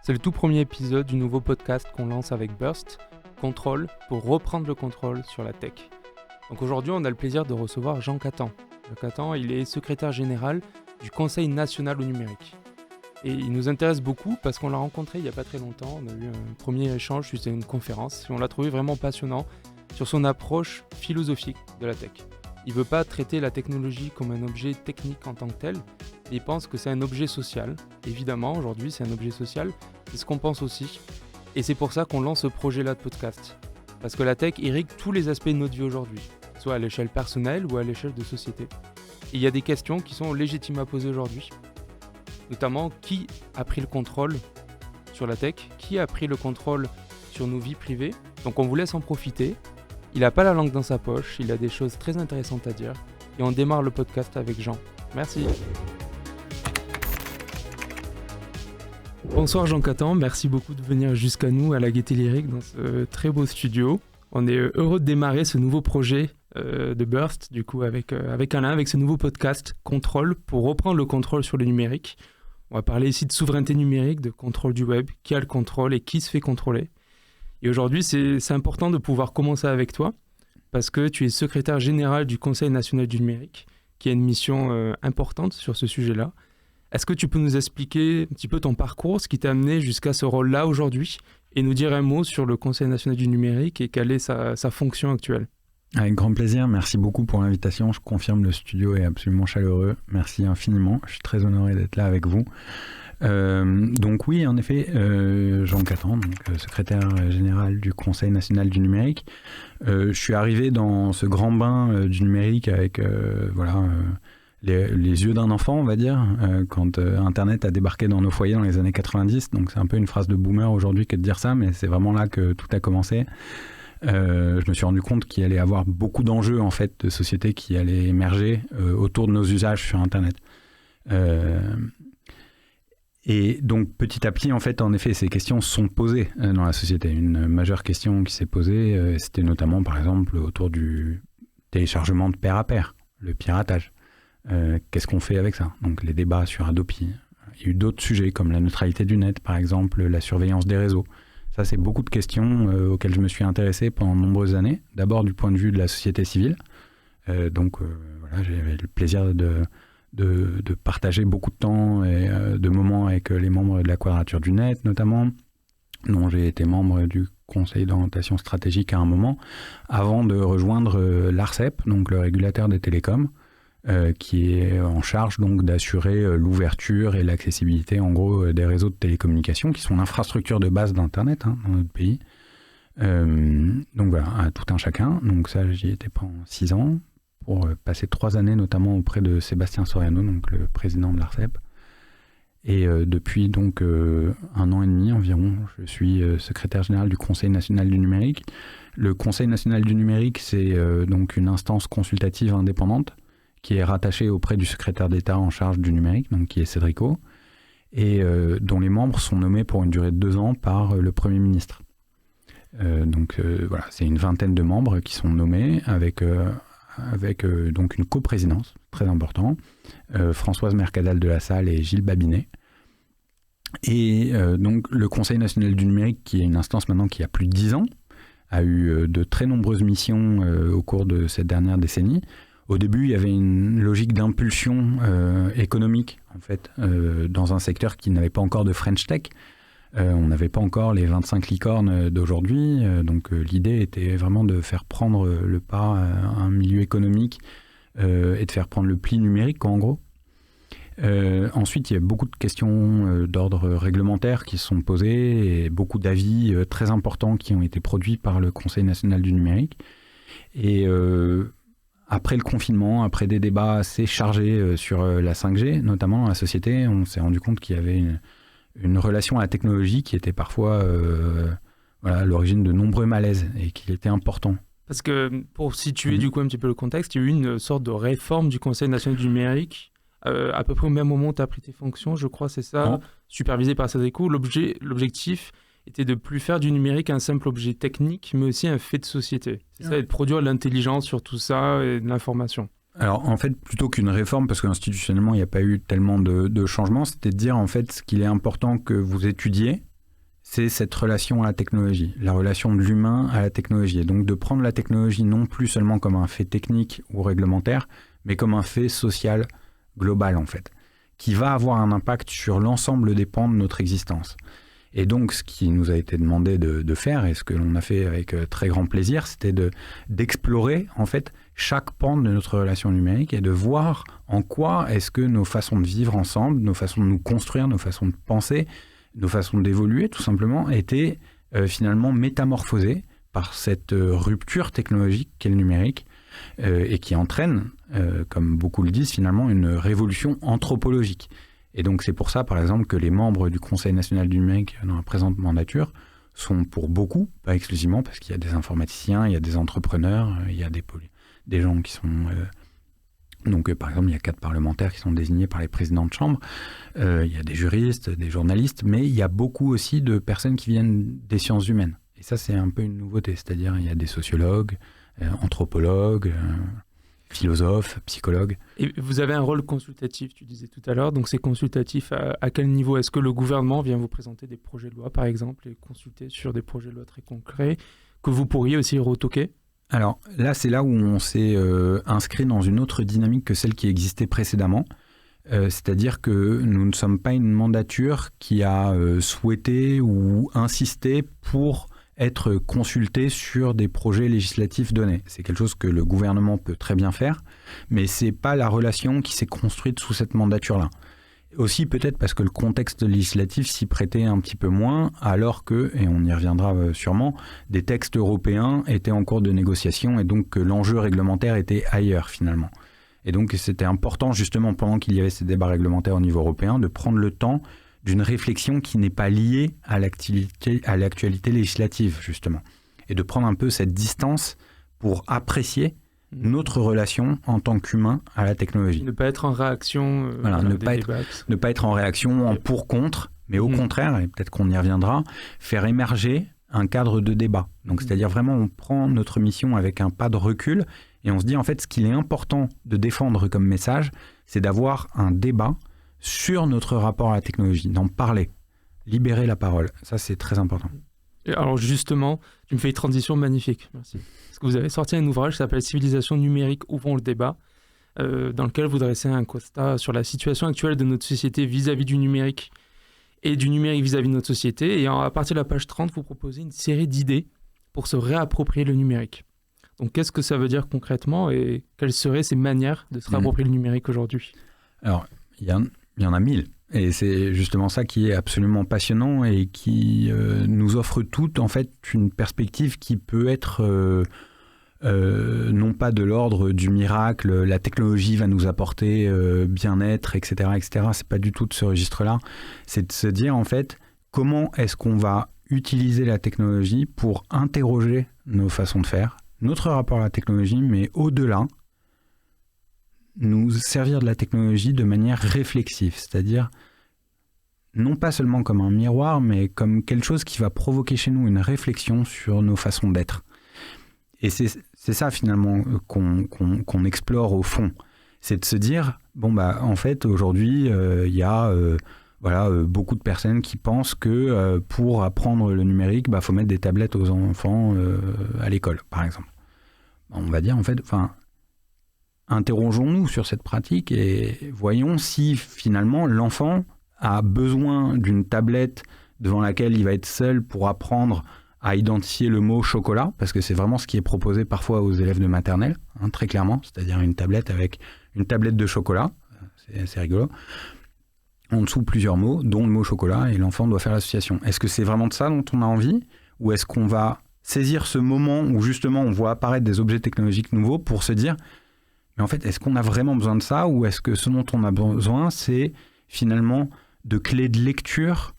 C'est le tout premier épisode du nouveau podcast qu'on lance avec Burst, Contrôle, pour reprendre le contrôle sur la tech. Donc aujourd'hui, on a le plaisir de recevoir Jean Catan. Jean Catan, il est secrétaire général du Conseil national au numérique. Et il nous intéresse beaucoup parce qu'on l'a rencontré il n'y a pas très longtemps. On a eu un premier échange suite à une conférence et on l'a trouvé vraiment passionnant sur son approche philosophique de la tech. Il ne veut pas traiter la technologie comme un objet technique en tant que tel, mais il pense que c'est un objet social. Évidemment, aujourd'hui, c'est un objet social, c'est ce qu'on pense aussi. Et c'est pour ça qu'on lance ce projet-là de podcast. Parce que la tech irrigue tous les aspects de notre vie aujourd'hui, soit à l'échelle personnelle ou à l'échelle de société. Et il y a des questions qui sont légitimes à poser aujourd'hui. Notamment, qui a pris le contrôle sur la tech ? Qui a pris le contrôle sur nos vies privées ? Donc on vous laisse en profiter. Il n'a pas la langue dans sa poche, il a des choses très intéressantes à dire. Et on démarre le podcast avec Jean. Merci. Bonsoir Jean Catan, merci beaucoup de venir jusqu'à nous à la Gaîté Lyrique dans ce très beau studio. On est heureux de démarrer ce nouveau projet de Burst, du coup avec Alain, avec ce nouveau podcast Contrôle, pour reprendre le contrôle sur le numérique. On va parler ici de souveraineté numérique, de contrôle du web, qui a le contrôle et qui se fait contrôler. Et aujourd'hui, c'est important de pouvoir commencer avec toi, parce que tu es secrétaire général du Conseil national du numérique, qui a une mission importante sur ce sujet-là. Est-ce que tu peux nous expliquer un petit peu ton parcours, ce qui t'a amené jusqu'à ce rôle-là aujourd'hui, et nous dire un mot sur le Conseil national du numérique et quelle est sa fonction actuelle ? Avec grand plaisir, merci beaucoup pour l'invitation. Je confirme, le studio est absolument chaleureux. Merci infiniment, je suis très honoré d'être là avec vous. Donc oui, en effet, Jean Catan, secrétaire général du Conseil national du numérique. Je suis arrivé dans ce grand bain du numérique avec les yeux d'un enfant, on va dire, quand Internet a débarqué dans nos foyers dans les années 90. Donc c'est un peu une phrase de boomer aujourd'hui que de dire ça, mais c'est vraiment là que tout a commencé. Je me suis rendu compte qu'il allait y avoir beaucoup d'enjeux en fait, de société qui allaient émerger autour de nos usages sur Internet. Et donc petit à petit, en fait, en effet, ces questions sont posées dans la société. Une majeure question qui s'est posée, c'était notamment, par exemple, autour du téléchargement de pair à pair, le piratage. Qu'est-ce qu'on fait avec ça ? Donc les débats sur Adopi. Il y a eu d'autres sujets comme la neutralité du net, par exemple, la surveillance des réseaux. Ça, c'est beaucoup de questions auxquelles je me suis intéressé pendant de nombreuses années. D'abord du point de vue de la société civile. J'avais le plaisir de partager beaucoup de temps et de moments avec les membres de la Quadrature du Net, notamment, dont j'ai été membre du Conseil d'orientation stratégique à un moment, avant de rejoindre l'ARCEP, donc le régulateur des télécoms, qui est en charge donc d'assurer l'ouverture et l'accessibilité en gros des réseaux de télécommunications qui sont l'infrastructure de base d'Internet dans notre pays. Donc voilà, à tout un chacun. Donc ça, j'y étais pendant 6 ans pour passer 3 années notamment auprès de Sébastien Soriano, donc le président de l'ARCEP. Et depuis donc 1 an et demi environ, je suis secrétaire général du Conseil national du numérique. Le Conseil national du numérique, c'est donc une instance consultative indépendante qui est rattaché auprès du secrétaire d'État en charge du numérique, donc qui est Cédrico, et dont les membres sont nommés pour une durée de 2 ans par le Premier ministre. C'est une vingtaine de membres qui sont nommés avec donc une coprésidence, très important, Françoise Mercadal de la Salle et Gilles Babinet. Et donc le Conseil national du numérique, qui est une instance maintenant qui a plus de 10 ans, a eu de très nombreuses missions au cours de cette dernière décennie. Au début, il y avait une logique d'impulsion économique, en fait, dans un secteur qui n'avait pas encore de French Tech. On n'avait pas encore les 25 licornes d'aujourd'hui. Donc l'idée était vraiment de faire prendre le pas à un milieu économique et de faire prendre le pli numérique, en gros. Ensuite, il y a beaucoup de questions d'ordre réglementaire qui se sont posées et beaucoup d'avis très importants qui ont été produits par le Conseil national du numérique. Et après le confinement, après des débats assez chargés sur la 5G, notamment dans la société, on s'est rendu compte qu'il y avait une relation à la technologie qui était parfois à l'origine de nombreux malaises et qu'il était important. Parce que pour situer du coup un petit peu le contexte, il y a eu une sorte de réforme du Conseil national du numérique, à peu près au même moment où tu as pris tes fonctions, je crois, c'est ça, supervisé par Cédrico. L'objectif était de plus faire du numérique un simple objet technique, mais aussi un fait de société. C'est ça, et de produire de l'intelligence sur tout ça et de l'information. Alors en fait, plutôt qu'une réforme, parce qu'institutionnellement il n'y a pas eu tellement de changements, c'était de dire en fait ce qu'il est important que vous étudiez c'est cette relation à la technologie, la relation de l'humain à la technologie. Et donc de prendre la technologie non plus seulement comme un fait technique ou réglementaire, mais comme un fait social global en fait, qui va avoir un impact sur l'ensemble des pans de notre existence. Et donc ce qui nous a été demandé de faire, et ce que l'on a fait avec très grand plaisir, c'était d'explorer en fait chaque pan de notre relation numérique et de voir en quoi est-ce que nos façons de vivre ensemble, nos façons de nous construire, nos façons de penser, nos façons d'évoluer tout simplement étaient finalement métamorphosées par cette rupture technologique qu'est le numérique et qui entraîne, comme beaucoup le disent finalement, une révolution anthropologique. Et donc c'est pour ça par exemple que les membres du Conseil national du numérique dans la présente mandature sont pour beaucoup, pas exclusivement, parce qu'il y a des informaticiens, il y a des entrepreneurs, il y a des gens qui sont... Donc, par exemple, il y a 4 parlementaires qui sont désignés par les présidents de chambre. Il y a des juristes, des journalistes, mais il y a beaucoup aussi de personnes qui viennent des sciences humaines. Et ça, c'est un peu une nouveauté. C'est-à-dire, il y a des sociologues, anthropologues, philosophes, psychologues. Et vous avez un rôle consultatif, tu disais tout à l'heure. Donc, c'est consultatif à quel niveau? Est-ce que le gouvernement vient vous présenter des projets de loi, par exemple, et consulter sur des projets de loi très concrets que vous pourriez aussi retoquer? Alors là, c'est là où on s'est inscrit dans une autre dynamique que celle qui existait précédemment. C'est-à-dire que nous ne sommes pas une mandature qui a souhaité ou insisté pour être consulté sur des projets législatifs donnés. C'est quelque chose que le gouvernement peut très bien faire, mais ce n'est pas la relation qui s'est construite sous cette mandature-là. Aussi peut-être parce que le contexte législatif s'y prêtait un petit peu moins, alors que, et on y reviendra sûrement, des textes européens étaient en cours de négociation et donc que l'enjeu réglementaire était ailleurs finalement. Et donc c'était important justement pendant qu'il y avait ces débats réglementaires au niveau européen de prendre le temps d'une réflexion qui n'est pas liée à l'actualité législative justement. Et de prendre un peu cette distance pour apprécier notre relation en tant qu'humain à la technologie. Ne pas être en réaction ne pas être en réaction en pour-contre, mais au contraire, et peut-être qu'on y reviendra, faire émerger un cadre de débat. Donc c'est-à-dire vraiment on prend notre mission avec un pas de recul et on se dit en fait ce qu'il est important de défendre comme message, c'est d'avoir un débat sur notre rapport à la technologie, d'en parler, libérer la parole. Ça c'est très important. Et alors justement, tu me fais une transition magnifique, merci. Parce que vous avez sorti un ouvrage qui s'appelle « Civilisation numérique, ouvrons le débat », dans lequel vous dressez un constat sur la situation actuelle de notre société vis-à-vis du numérique et du numérique vis-à-vis de notre société. Et à partir de la page 30, vous proposez une série d'idées pour se réapproprier le numérique. Donc qu'est-ce que ça veut dire concrètement et quelles seraient ces manières de se réapproprier le numérique aujourd'hui? Alors, il y en a 1000. Et c'est justement ça qui est absolument passionnant et qui nous offre toutes en fait une perspective qui peut être non pas de l'ordre du miracle, la technologie va nous apporter bien-être, etc., etc. C'est pas du tout de ce registre-là. C'est de se dire en fait comment est-ce qu'on va utiliser la technologie pour interroger nos façons de faire, notre rapport à la technologie, mais au-delà, nous servir de la technologie de manière réflexive, c'est-à-dire non pas seulement comme un miroir, mais comme quelque chose qui va provoquer chez nous une réflexion sur nos façons d'être. Et c'est ça finalement qu'on explore au fond. C'est de se dire, en fait aujourd'hui, il y a beaucoup de personnes qui pensent que pour apprendre le numérique, faut mettre des tablettes aux enfants à l'école, par exemple. On va dire en fait, interrogeons-nous sur cette pratique et voyons si finalement l'enfant a besoin d'une tablette devant laquelle il va être seul pour apprendre à identifier le mot chocolat, parce que c'est vraiment ce qui est proposé parfois aux élèves de maternelle, très clairement, c'est-à-dire une tablette avec une tablette de chocolat, c'est assez rigolo, en dessous plusieurs mots, dont le mot chocolat, et l'enfant doit faire l'association. Est-ce que c'est vraiment de ça dont on a envie, ou est-ce qu'on va saisir ce moment où justement on voit apparaître des objets technologiques nouveaux pour se dire, mais en fait, est-ce qu'on a vraiment besoin de ça, ou est-ce que ce dont on a besoin, c'est finalement de clés de lecture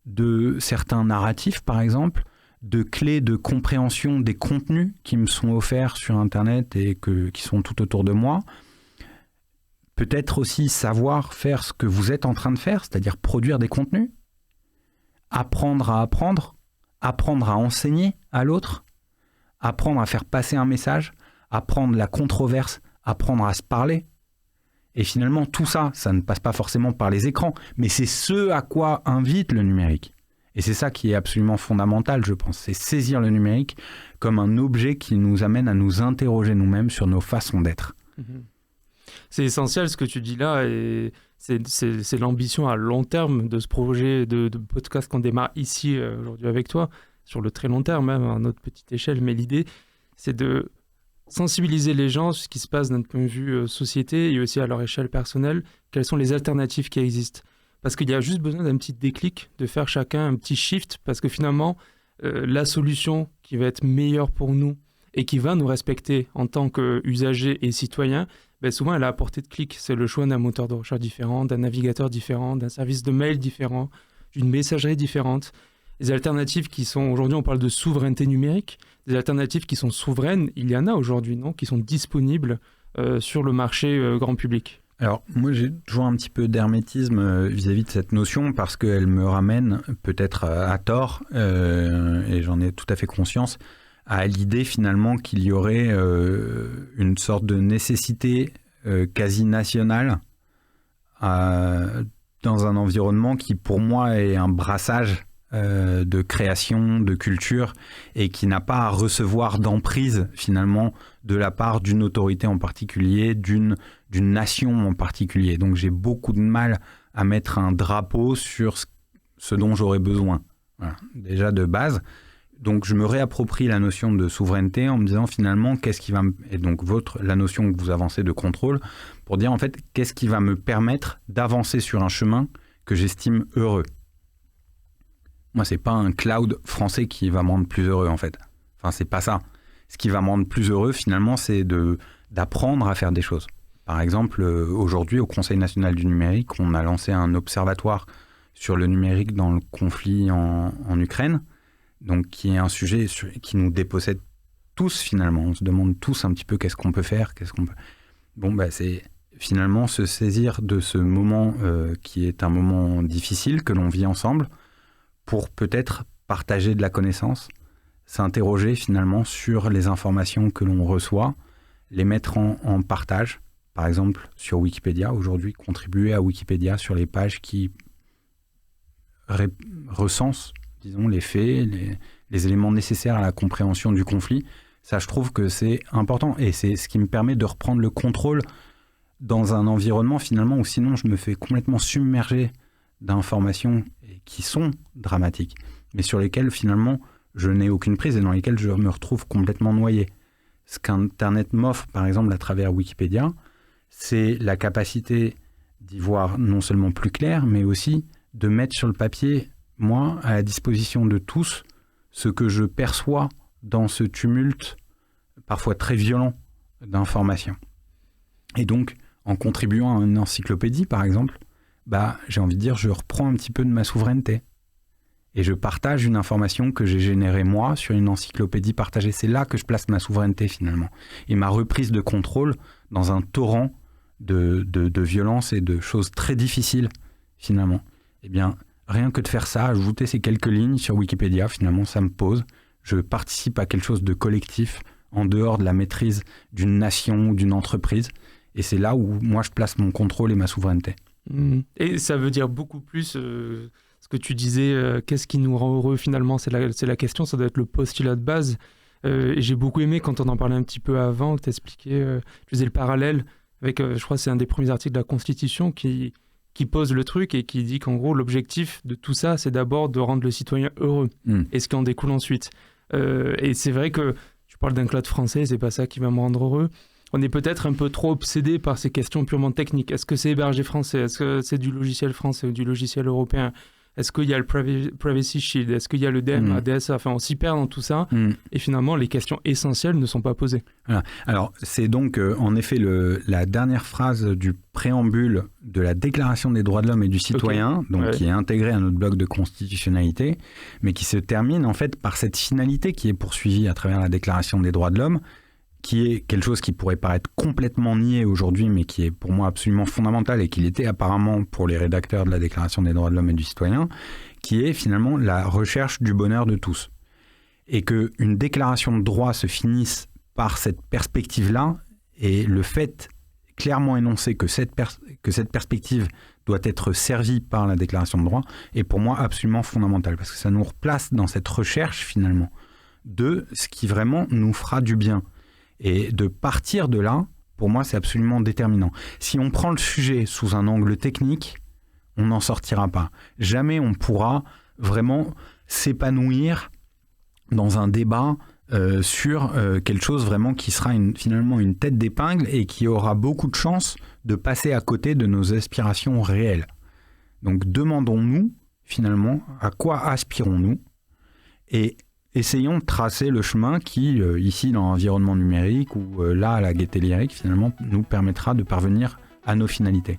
de certains narratifs, par exemple, de clés de compréhension des contenus qui me sont offerts sur Internet et qui sont tout autour de moi. Peut-être aussi savoir faire ce que vous êtes en train de faire, c'est-à-dire produire des contenus, apprendre à apprendre, apprendre à enseigner à l'autre, apprendre à faire passer un message, apprendre la controverse, apprendre à se parler. Et finalement, tout ça, ça ne passe pas forcément par les écrans, mais c'est ce à quoi invite le numérique. Et c'est ça qui est absolument fondamental, je pense. C'est saisir le numérique comme un objet qui nous amène à nous interroger nous-mêmes sur nos façons d'être. C'est essentiel ce que tu dis là, et c'est l'ambition à long terme de ce projet de podcast qu'on démarre ici aujourd'hui avec toi, sur le très long terme, même à notre petite échelle. Mais l'idée, c'est de sensibiliser les gens sur ce qui se passe d'un point de vue société et aussi à leur échelle personnelle, quelles sont les alternatives qui existent. Parce qu'il y a juste besoin d'un petit déclic, de faire chacun un petit shift, parce que finalement, la solution qui va être meilleure pour nous et qui va nous respecter en tant qu'usagers et citoyens, ben souvent elle est à portée de clic. C'est le choix d'un moteur de recherche différent, d'un navigateur différent, d'un service de mail différent, d'une messagerie différente. Les alternatives qui sont, aujourd'hui on parle de souveraineté numérique, des alternatives qui sont souveraines, il y en a aujourd'hui, non, qui sont disponibles sur le marché grand public. Alors, moi, j'ai toujours un petit peu d'hermétisme vis-à-vis de cette notion parce qu'elle me ramène, peut-être à tort, et j'en ai tout à fait conscience, à l'idée finalement qu'il y aurait une sorte de nécessité quasi nationale dans un environnement qui, pour moi, est un brassage de création, de culture, et qui n'a pas à recevoir d'emprise finalement de la part d'une autorité en particulier, d'une nation en particulier. Donc j'ai beaucoup de mal à mettre un drapeau sur ce dont j'aurais besoin. Voilà. Déjà de base. Donc je me réapproprie la notion de souveraineté en me disant finalement qu'est-ce qui va et donc la notion que vous avancez de contrôle, pour dire en fait qu'est-ce qui va me permettre d'avancer sur un chemin que j'estime heureux. Moi, c'est pas un cloud français qui va me rendre plus heureux, en fait. Enfin, c'est pas ça. Ce qui va me rendre plus heureux, finalement, c'est d'apprendre à faire des choses. Par exemple, aujourd'hui, au Conseil national du numérique, on a lancé un observatoire sur le numérique dans le conflit en Ukraine, donc qui est un sujet qui nous dépossède tous, finalement. On se demande tous un petit peu qu'est-ce qu'on peut faire, Bon, bah, c'est finalement se saisir de ce moment qui est un moment difficile que l'on vit ensemble, pour peut-être partager de la connaissance, s'interroger finalement sur les informations que l'on reçoit, les mettre en partage, par exemple sur Wikipédia, aujourd'hui contribuer à Wikipédia sur les pages qui recensent, disons, les faits, les éléments nécessaires à la compréhension du conflit. Ça, je trouve que c'est important, et c'est ce qui me permet de reprendre le contrôle dans un environnement finalement où sinon je me fais complètement submerger d'informations qui sont dramatiques, mais sur lesquelles finalement je n'ai aucune prise et dans lesquelles je me retrouve complètement noyé. Ce qu'Internet m'offre par exemple à travers Wikipédia, c'est la capacité d'y voir non seulement plus clair, mais aussi de mettre sur le papier, moi, à la disposition de tous, ce que je perçois dans ce tumulte parfois très violent d'informations. Et donc, en contribuant à une encyclopédie par exemple, j'ai envie de dire, je reprends un petit peu de ma souveraineté. Et je partage une information que j'ai générée moi sur une encyclopédie partagée. C'est là que je place ma souveraineté finalement. Et ma reprise de contrôle dans un torrent de violence et de choses très difficiles finalement. Eh bien, rien que de faire ça, ajouter ces quelques lignes sur Wikipédia, finalement, ça me pose. Je participe à quelque chose de collectif en dehors de la maîtrise d'une nation ou d'une entreprise. Et c'est là où moi je place mon contrôle et ma souveraineté. Et ça veut dire beaucoup plus ce que tu disais, qu'est-ce qui nous rend heureux finalement, c'est la question, ça doit être le postulat de base. Et j'ai beaucoup aimé quand on en parlait un petit peu avant, que tu expliquais, tu faisais le parallèle avec, je crois que c'est un des premiers articles de la Constitution qui pose le truc et qui dit qu'en gros l'objectif de tout ça, c'est d'abord de rendre le citoyen heureux et ce qui en découle ensuite. Et c'est vrai que tu parles d'un cloud français, c'est pas ça qui va me rendre heureux. On est peut-être un peu trop obsédé par ces questions purement techniques. Est-ce que c'est hébergé français? Est-ce que c'est du logiciel français ou du logiciel européen? Est-ce qu'il y a le Privacy Shield? Est-ce qu'il y a le DMA, DSA? Enfin, on s'y perd dans tout ça. Et finalement, les questions essentielles ne sont pas posées. Voilà. Alors, c'est donc en effet la dernière phrase du préambule de la Déclaration des droits de l'homme et du citoyen, qui est intégrée à notre bloc de constitutionnalité, mais qui se termine en fait par cette finalité qui est poursuivie à travers la Déclaration des droits de l'homme, qui est quelque chose qui pourrait paraître complètement nié aujourd'hui, mais qui est pour moi absolument fondamental et qui l'était apparemment pour les rédacteurs de la Déclaration des droits de l'homme et du citoyen, qui est finalement la recherche du bonheur de tous. Et qu'une déclaration de droit se finisse par cette perspective-là, et le fait clairement énoncé que cette perspective doit être servie par la déclaration de droits est pour moi absolument fondamentale, parce que ça nous replace dans cette recherche finalement de ce qui vraiment nous fera du bien. Et de partir de là, pour moi, c'est absolument déterminant. Si on prend le sujet sous un angle technique, on n'en sortira pas. Jamais on pourra vraiment s'épanouir dans un débat sur quelque chose vraiment qui sera finalement une tête d'épingle et qui aura beaucoup de chances de passer à côté de nos aspirations réelles. Donc demandons-nous finalement à quoi aspirons-nous et essayons de tracer le chemin qui, ici dans l'environnement numérique ou là à la Gaîté Lyrique, finalement nous permettra de parvenir à nos finalités.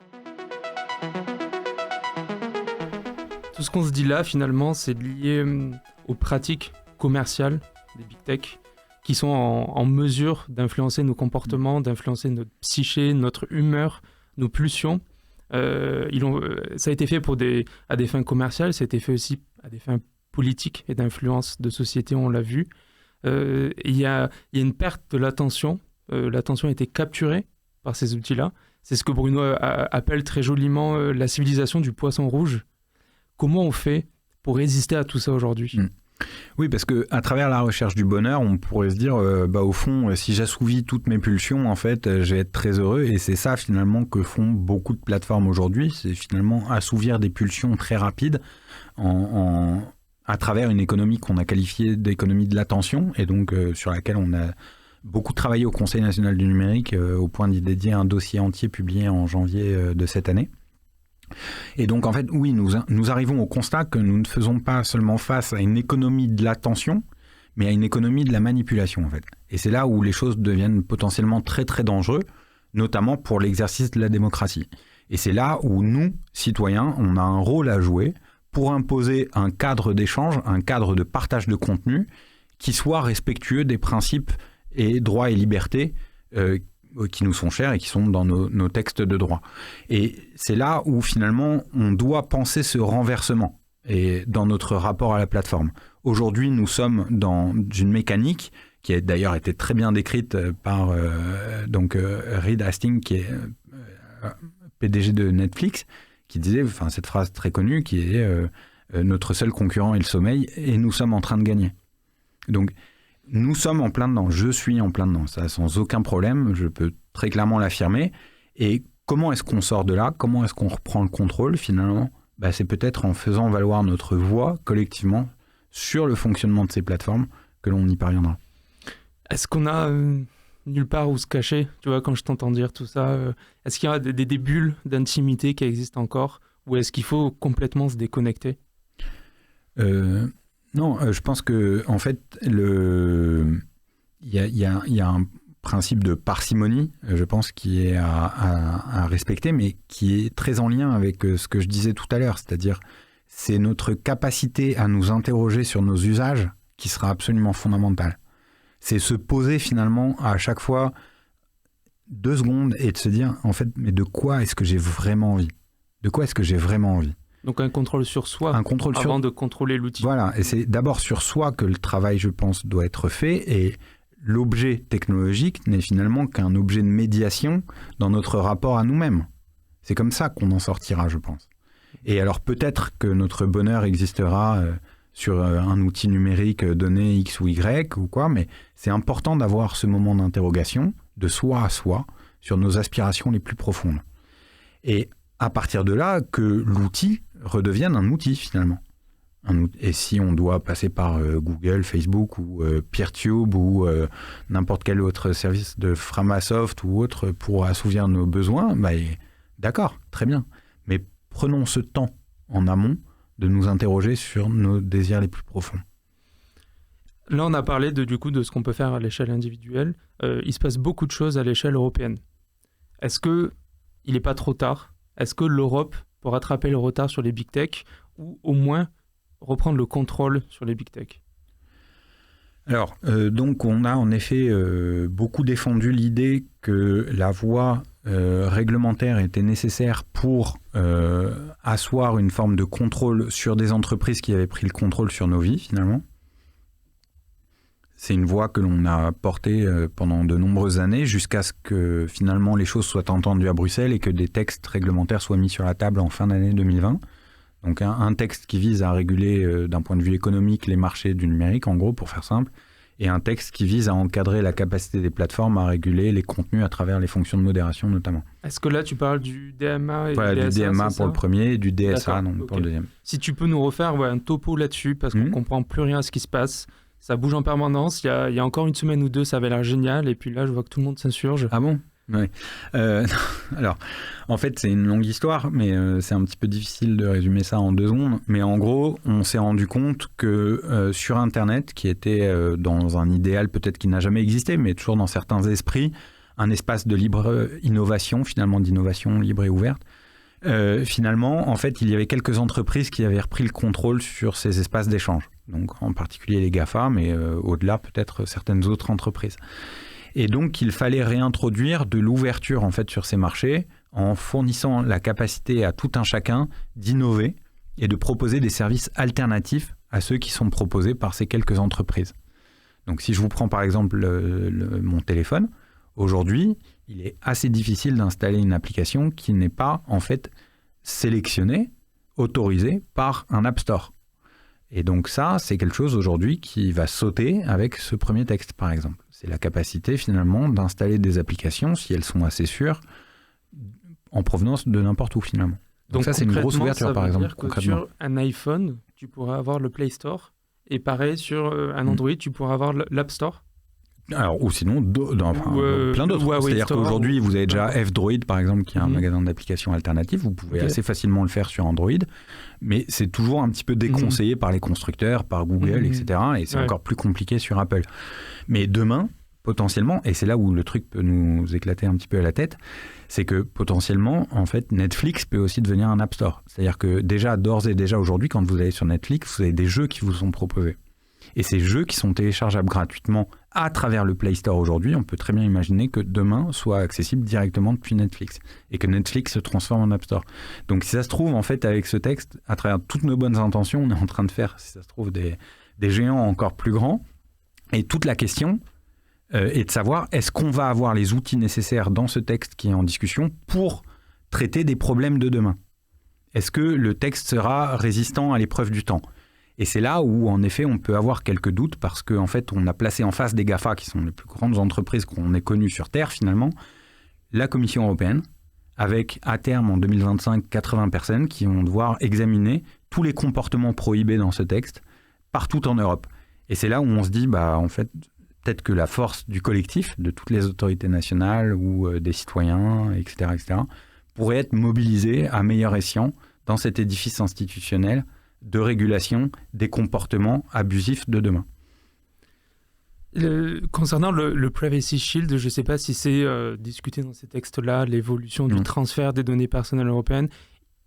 Tout ce qu'on se dit là, finalement, c'est lié aux pratiques commerciales des big tech qui sont en mesure d'influencer nos comportements, d'influencer notre psyché, notre humeur, nos pulsions. Ça a été fait à des fins commerciales, ça a été fait aussi à des fins politiques et d'influence de société, on l'a vu. Il y a une perte de l'attention. L'attention a été capturée par ces outils-là. C'est ce que Bruno appelle très joliment la civilisation du poisson rouge. Comment on fait pour résister à tout ça aujourd'hui ? Oui, parce qu'à travers la recherche du bonheur, on pourrait se dire, au fond, si j'assouvis toutes mes pulsions, en fait, je vais être très heureux. Et c'est ça, finalement, que font beaucoup de plateformes aujourd'hui. C'est finalement assouvir des pulsions très rapides à travers une économie qu'on a qualifiée d'économie de l'attention et donc sur laquelle on a beaucoup travaillé au Conseil national du numérique au point d'y dédier un dossier entier publié en janvier de cette année. Et donc en fait, oui, nous arrivons au constat que nous ne faisons pas seulement face à une économie de l'attention, mais à une économie de la manipulation en fait. Et c'est là où les choses deviennent potentiellement très très dangereux, notamment pour l'exercice de la démocratie. Et c'est là où nous, citoyens, on a un rôle à jouer pour imposer un cadre d'échange, un cadre de partage de contenu qui soit respectueux des principes et droits et libertés qui nous sont chers et qui sont dans nos textes de droit. Et c'est là où finalement on doit penser ce renversement et dans notre rapport à la plateforme. Aujourd'hui, nous sommes dans une mécanique qui a d'ailleurs été très bien décrite par Reed Hastings, qui est PDG de Netflix, qui disait cette phrase très connue qui est notre seul concurrent est le sommeil et nous sommes en train de gagner. Donc nous sommes en plein dedans, je suis en plein dedans, ça sans aucun problème, je peux très clairement l'affirmer. Et comment est-ce qu'on sort de là ? Comment est-ce qu'on reprend le contrôle finalement ? C'est peut-être en faisant valoir notre voix collectivement sur le fonctionnement de ces plateformes que l'on y parviendra. Est-ce qu'on a nulle part où se cacher ? Tu vois, quand je t'entends dire tout ça, est-ce qu'il y a des bulles d'intimité qui existent encore ? Ou est-ce qu'il faut complètement se déconnecter ? Non, je pense que en fait, il y a un principe de parcimonie, je pense, qui est à respecter, mais qui est très en lien avec ce que je disais tout à l'heure, c'est-à-dire c'est notre capacité à nous interroger sur nos usages qui sera absolument fondamentale. C'est se poser finalement à chaque fois 2 secondes et de se dire, en fait, mais de quoi est-ce que j'ai vraiment envie ? De quoi est-ce que j'ai vraiment envie ? Donc un contrôle sur soi avant de contrôler l'outil. Voilà, et c'est d'abord sur soi que le travail, je pense, doit être fait. Et l'objet technologique n'est finalement qu'un objet de médiation dans notre rapport à nous-mêmes. C'est comme ça qu'on en sortira, je pense. Et alors peut-être que notre bonheur existera sur un outil numérique donné X ou Y ou quoi, mais c'est important d'avoir ce moment d'interrogation de soi à soi sur nos aspirations les plus profondes. Et à partir de là, que l'outil redevienne un outil finalement. Et si on doit passer par Google, Facebook ou Peertube ou n'importe quel autre service de Framasoft ou autre pour assouvir nos besoins, d'accord, très bien. Mais prenons ce temps en amont de nous interroger sur nos désirs les plus profonds. Là, on a parlé de ce qu'on peut faire à l'échelle individuelle. Il se passe beaucoup de choses à l'échelle européenne. Est-ce qu'il n'est pas trop tard ? Est-ce que l'Europe peut rattraper le retard sur les big tech ou au moins reprendre le contrôle sur les big tech ? Alors, donc on a en effet beaucoup défendu l'idée que la voie réglementaire était nécessaire pour asseoir une forme de contrôle sur des entreprises qui avaient pris le contrôle sur nos vies finalement. C'est une voie que l'on a portée pendant de nombreuses années jusqu'à ce que finalement les choses soient entendues à Bruxelles et que des textes réglementaires soient mis sur la table en fin d'année 2020. Donc un texte qui vise à réguler d'un point de vue économique les marchés du numérique, en gros, pour faire simple, et un texte qui vise à encadrer la capacité des plateformes à réguler les contenus à travers les fonctions de modération notamment. Est-ce que là tu parles du DMA et voilà, du DSA, du DMA pour le premier et du DSA pour le deuxième. Si tu peux nous refaire un topo là-dessus, parce qu'on ne comprend plus rien à ce qui se passe. Ça bouge en permanence. Il y a encore une semaine ou deux, ça avait l'air génial. Et puis là, je vois que tout le monde s'insurge. Ah bon ? Oui. Alors, en fait, c'est une longue histoire, mais c'est un petit peu difficile de résumer ça en 2 secondes. Mais en gros, on s'est rendu compte que sur Internet, qui était dans un idéal peut-être qui n'a jamais existé, mais toujours dans certains esprits, un espace de libre innovation, finalement d'innovation libre et ouverte, finalement, en fait, il y avait quelques entreprises qui avaient repris le contrôle sur ces espaces d'échange. Donc, en particulier les GAFA, mais au-delà, peut-être certaines autres entreprises. Et donc, il fallait réintroduire de l'ouverture, en fait, sur ces marchés en fournissant la capacité à tout un chacun d'innover et de proposer des services alternatifs à ceux qui sont proposés par ces quelques entreprises. Donc, si je vous prends par exemple mon téléphone, aujourd'hui, il est assez difficile d'installer une application qui n'est pas, en fait, sélectionnée, autorisée par un App Store. Et donc ça, c'est quelque chose aujourd'hui qui va sauter avec ce premier texte, par exemple. C'est la capacité, finalement, d'installer des applications, si elles sont assez sûres, en provenance de n'importe où, finalement. Donc ça, c'est une grosse ouverture, par exemple, concrètement. Sur un iPhone, tu pourras avoir le Play Store, et pareil, sur un Android, tu pourras avoir l'App Store. Alors, ou sinon, plein d'autres. C'est-à-dire qu'aujourd'hui, vous avez déjà F-Droid, par exemple, qui est un magasin d'applications alternatives. Vous pouvez assez facilement le faire sur Android, mais c'est toujours un petit peu déconseillé par les constructeurs, par Google, etc. Et c'est encore plus compliqué sur Apple. Mais demain, potentiellement, et c'est là où le truc peut nous éclater un petit peu à la tête, c'est que potentiellement, en fait, Netflix peut aussi devenir un App Store. C'est-à-dire que d'ores et déjà aujourd'hui, quand vous allez sur Netflix, vous avez des jeux qui vous sont proposés. Et ces jeux qui sont téléchargeables gratuitement à travers le Play Store aujourd'hui, on peut très bien imaginer que demain soit accessible directement depuis Netflix et que Netflix se transforme en App Store. Donc si ça se trouve, en fait, avec ce texte, à travers toutes nos bonnes intentions, on est en train de faire, si ça se trouve, des géants encore plus grands. Et toute la question est de savoir, est-ce qu'on va avoir les outils nécessaires dans ce texte qui est en discussion pour traiter des problèmes de demain ? Est-ce que le texte sera résistant à l'épreuve du temps ? Et c'est là où, en effet, on peut avoir quelques doutes parce qu'en fait, on a placé en face des GAFA, qui sont les plus grandes entreprises qu'on ait connues sur Terre, finalement, la Commission européenne, avec, à terme, en 2025, 80 personnes qui vont devoir examiner tous les comportements prohibés dans ce texte, partout en Europe. Et c'est là où on se dit, en fait, peut-être que la force du collectif, de toutes les autorités nationales ou des citoyens, etc., pourrait être mobilisée à meilleur escient dans cet édifice institutionnel de régulation des comportements abusifs de demain. Concernant le Privacy Shield, je ne sais pas si c'est discuté dans ces textes-là, l'évolution du transfert des données personnelles européennes,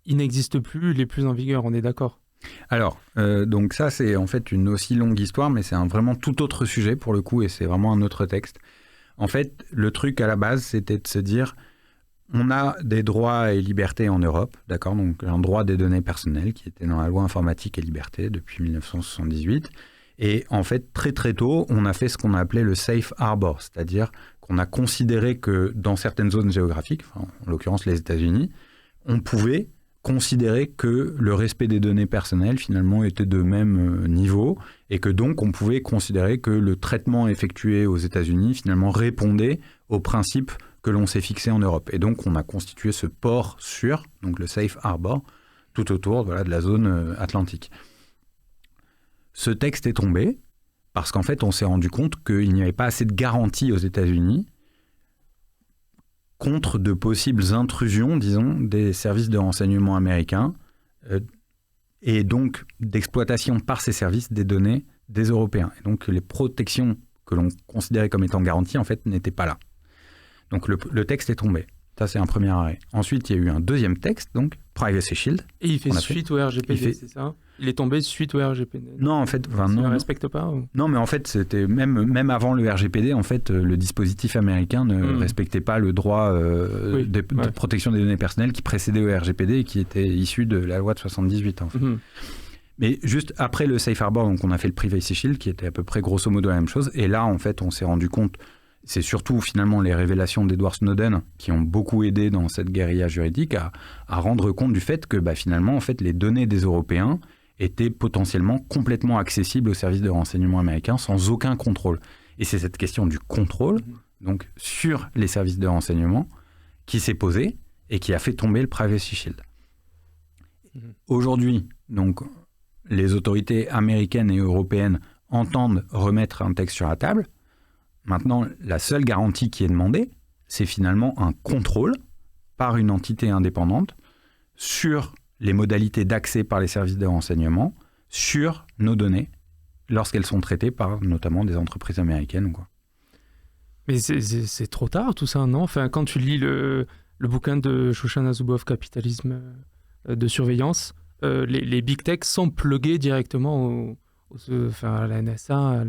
il n'existe plus, il n'est plus en vigueur, on est d'accord ? Alors, donc ça c'est en fait une aussi longue histoire, mais c'est un vraiment tout autre sujet pour le coup, et c'est vraiment un autre texte. En fait, le truc à la base, c'était de se dire, on a des droits et libertés en Europe, d'accord ? Donc un droit des données personnelles qui était dans la loi informatique et liberté depuis 1978. Et en fait, très très tôt, on a fait ce qu'on a appelé le Safe Harbor, c'est-à-dire qu'on a considéré que dans certaines zones géographiques, en l'occurrence les États-Unis, on pouvait considérer que le respect des données personnelles finalement était de même niveau et que donc on pouvait considérer que le traitement effectué aux États-Unis finalement répondait aux principes que l'on s'est fixé en Europe. Et donc, on a constitué ce port sûr, donc le Safe Harbor, tout autour de la zone atlantique. Ce texte est tombé parce qu'en fait, on s'est rendu compte qu'il n'y avait pas assez de garanties aux États-Unis contre de possibles intrusions, disons, des services de renseignement américains et donc d'exploitation par ces services des données des Européens. Et donc, les protections que l'on considérait comme étant garanties, en fait, n'étaient pas là. Donc le texte est tombé. Ça, c'est un premier arrêt. Ensuite, il y a eu un deuxième texte, donc Privacy Shield. Et il fait suite au RGPD, c'est ça ? Il est tombé suite au RGPD. Non, en fait... Il ne respecte pas ou... Non, mais en fait, c'était même avant le RGPD, en fait, le dispositif américain ne respectait pas le droit de protection des données personnelles qui précédait au RGPD et qui était issu de la loi de 78, en fait. Mais juste après le Safe Harbor, donc on a fait le Privacy Shield, qui était à peu près grosso modo la même chose. Et là, en fait, on s'est rendu compte, c'est surtout finalement les révélations d'Edward Snowden qui ont beaucoup aidé dans cette guérilla juridique à rendre compte du fait que finalement, en fait, les données des Européens étaient potentiellement complètement accessibles aux services de renseignement américains sans aucun contrôle. Et c'est cette question du contrôle, donc sur les services de renseignement, qui s'est posée et qui a fait tomber le Privacy Shield. Aujourd'hui, donc, les autorités américaines et européennes entendent remettre un texte sur la table. Maintenant, la seule garantie qui est demandée, c'est finalement un contrôle par une entité indépendante sur les modalités d'accès par les services de renseignement sur nos données lorsqu'elles sont traitées par notamment des entreprises américaines ou quoi. Mais c'est trop tard tout ça, non? Enfin, quand tu lis le bouquin de Shoshana Zuboff, Capitalisme de surveillance, les big tech sont plugués directement à la NSA,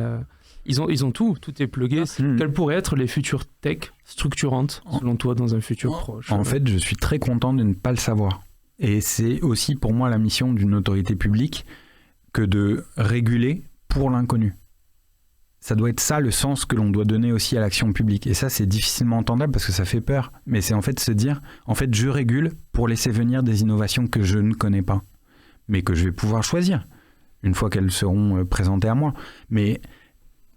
ils ont tout est plugué. Quelles pourraient être les futures tech structurantes, selon toi, dans un futur proche? En fait, je suis très content de ne pas le savoir. Et c'est aussi pour moi la mission d'une autorité publique que de réguler pour l'inconnu. Ça doit être ça le sens que l'on doit donner aussi à l'action publique. Et ça, c'est difficilement entendable parce que ça fait peur. Mais c'est en fait se dire, en fait, je régule pour laisser venir des innovations que je ne connais pas, mais que je vais pouvoir choisir une fois qu'elles seront présentées à moi. Mais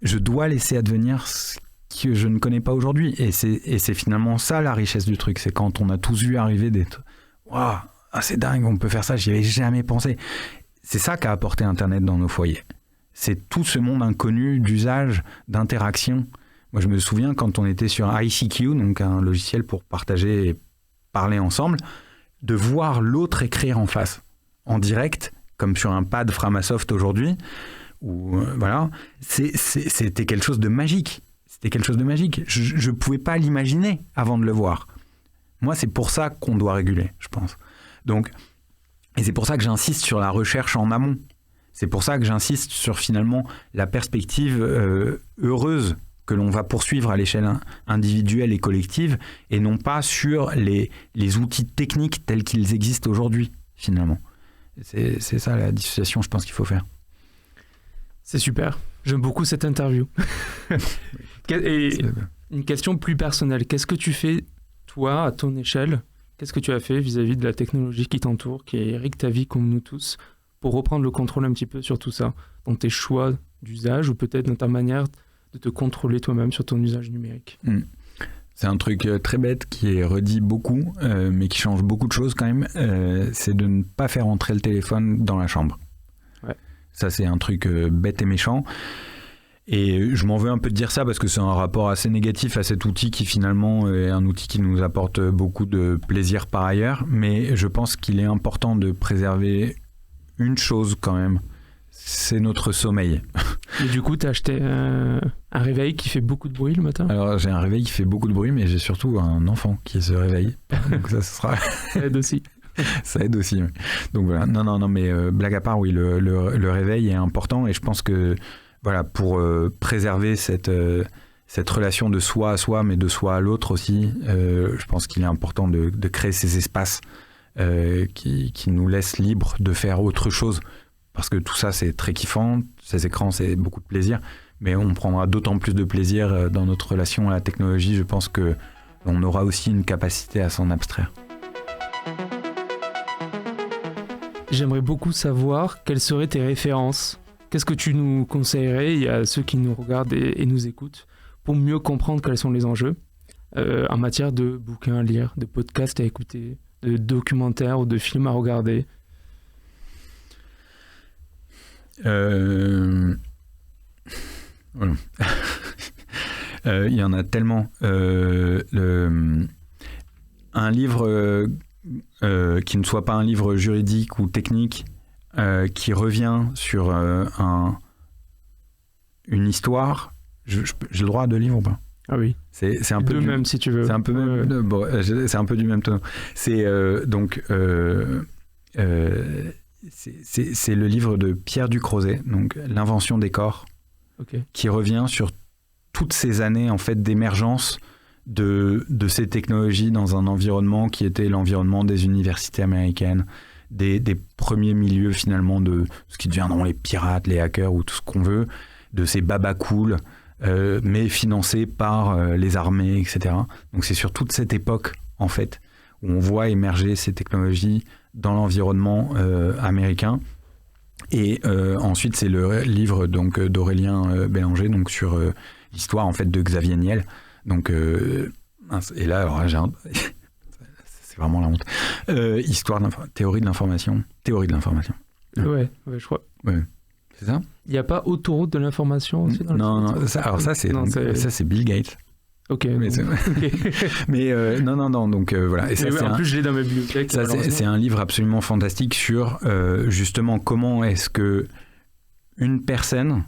je dois laisser advenir ce que je ne connais pas aujourd'hui. Et c'est finalement ça la richesse du truc. C'est quand on a tous vu arriver des... Waouh, c'est dingue, on peut faire ça, j'y avais jamais pensé. C'est ça qu'a apporté Internet dans nos foyers. C'est tout ce monde inconnu d'usage, d'interaction. Moi, je me souviens quand on était sur ICQ, donc un logiciel pour partager et parler ensemble, de voir l'autre écrire en face, en direct, comme sur un pad Framasoft aujourd'hui. Voilà, c'était quelque chose de magique. C'était quelque chose de magique. Je ne pouvais pas l'imaginer avant de le voir. Moi, c'est pour ça qu'on doit réguler, je pense. Donc, et c'est pour ça que j'insiste sur la recherche en amont. C'est pour ça que j'insiste sur finalement la perspective heureuse que l'on va poursuivre à l'échelle individuelle et collective, et non pas sur les outils techniques tels qu'ils existent aujourd'hui, finalement. C'est ça la dissociation, je pense qu'il faut faire. C'est super. J'aime beaucoup cette interview. Et une question plus personnelle. Qu'est-ce que tu fais, toi, à ton échelle? Qu'est-ce que tu as fait vis-à-vis de la technologie qui t'entoure, qui irrigue ta vie comme nous tous, pour reprendre le contrôle un petit peu sur tout ça, dans tes choix d'usage ou peut-être dans ta manière de te contrôler toi-même sur ton usage numérique? C'est un truc très bête qui est redit beaucoup, mais qui change beaucoup de choses quand même. C'est de ne pas faire entrer le téléphone dans la chambre. Ouais. Ça, c'est un truc bête et méchant. Et je m'en veux un peu de dire ça parce que c'est un rapport assez négatif à cet outil qui finalement est un outil qui nous apporte beaucoup de plaisir par ailleurs. Mais je pense qu'il est important de préserver une chose quand même, c'est notre sommeil. Et du coup, tu as acheté un réveil qui fait beaucoup de bruit le matin? Alors, j'ai un réveil qui fait beaucoup de bruit, mais j'ai surtout un enfant qui se réveille. Donc ça sera... Ça aide aussi. Ça aide aussi, oui. Donc voilà, non, mais blague à part, oui, le réveil est important et je pense que voilà, pour préserver cette relation de soi à soi, mais de soi à l'autre aussi, je pense qu'il est important de créer ces espaces qui nous laissent libres de faire autre chose. Parce que tout ça, c'est très kiffant, ces écrans, c'est beaucoup de plaisir, mais on prendra d'autant plus de plaisir dans notre relation à la technologie. Je pense qu'on aura aussi une capacité à s'en abstraire. J'aimerais beaucoup savoir quelles seraient tes références. Qu'est-ce que tu nous conseillerais à ceux qui nous regardent et nous écoutent pour mieux comprendre quels sont les enjeux en matière de bouquins à lire, de podcasts à écouter, de documentaires ou de films à regarder? Voilà. Il y en a tellement. Un livre qui ne soit pas un livre juridique ou technique, qui revient sur une histoire. J'ai le droit à 2 livres ou pas? Ah oui. C'est un peu même si tu veux. C'est un peu même. Bon, c'est un peu du même ton. C'est donc. C'est le livre de Pierre Ducrozet, donc L'invention des corps, qui revient sur toutes ces années en fait d'émergence de ces technologies dans un environnement qui était l'environnement des universités américaines des premiers milieux finalement de ce qui deviendront les pirates, les hackers ou tout ce qu'on veut, de ces babacools, mais financés par les armées, etc. Donc c'est sur toute cette époque, en fait, où on voit émerger ces technologies dans l'environnement américain. Et ensuite, c'est le livre donc, d'Aurélien Bélanger, donc sur l'histoire en fait, de Xavier Niel. Donc, et là, alors, c'est vraiment la honte. Théorie de l'information. Ouais, je crois. Ouais. C'est ça ? Il n'y a pas autoroute de l'information aussi dans Non, ça c'est Bill Gates. Ok. Mais, non, donc voilà. Et ça, en plus, je l'ai dans ma bibliothèque. Ça, c'est un livre absolument fantastique sur justement comment est-ce que une personne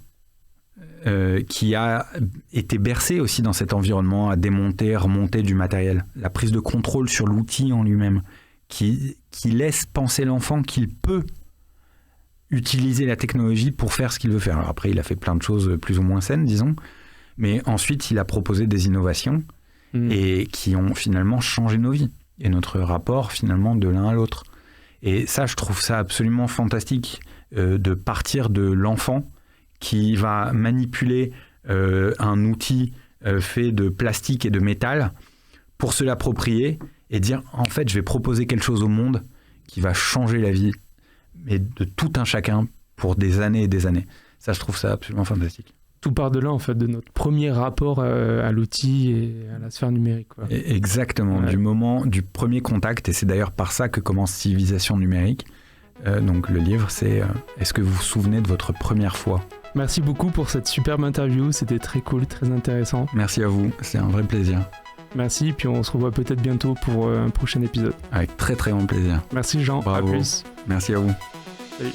qui a été bercée aussi dans cet environnement, à démonter, remonter du matériel, la prise de contrôle sur l'outil en lui-même, qui laisse penser l'enfant qu'il peut utiliser la technologie pour faire ce qu'il veut faire. Alors après, il a fait plein de choses plus ou moins saines, disons, mais ensuite, il a proposé des innovations et qui ont finalement changé nos vies et notre rapport finalement de l'un à l'autre. Et ça, je trouve ça absolument fantastique de partir de l'enfant qui va manipuler un outil fait de plastique et de métal pour se l'approprier et dire, en fait, je vais proposer quelque chose au monde qui va changer la vie mais de tout un chacun pour des années et des années. Ça, je trouve ça absolument fantastique. Tout part de là, en fait, de notre premier rapport à l'outil et à la sphère numérique. Quoi. Exactement, ouais. Du premier contact, et c'est d'ailleurs par ça que commence Civilisation numérique. Donc le livre, c'est Est-ce que vous vous souvenez de votre première fois ? Merci beaucoup pour cette superbe interview, c'était très cool, très intéressant. Merci à vous, c'est un vrai plaisir. Merci, puis on se revoit peut-être bientôt pour un prochain épisode. Avec très très grand plaisir. Merci Jean, bravo. À plus. Merci à vous. Salut.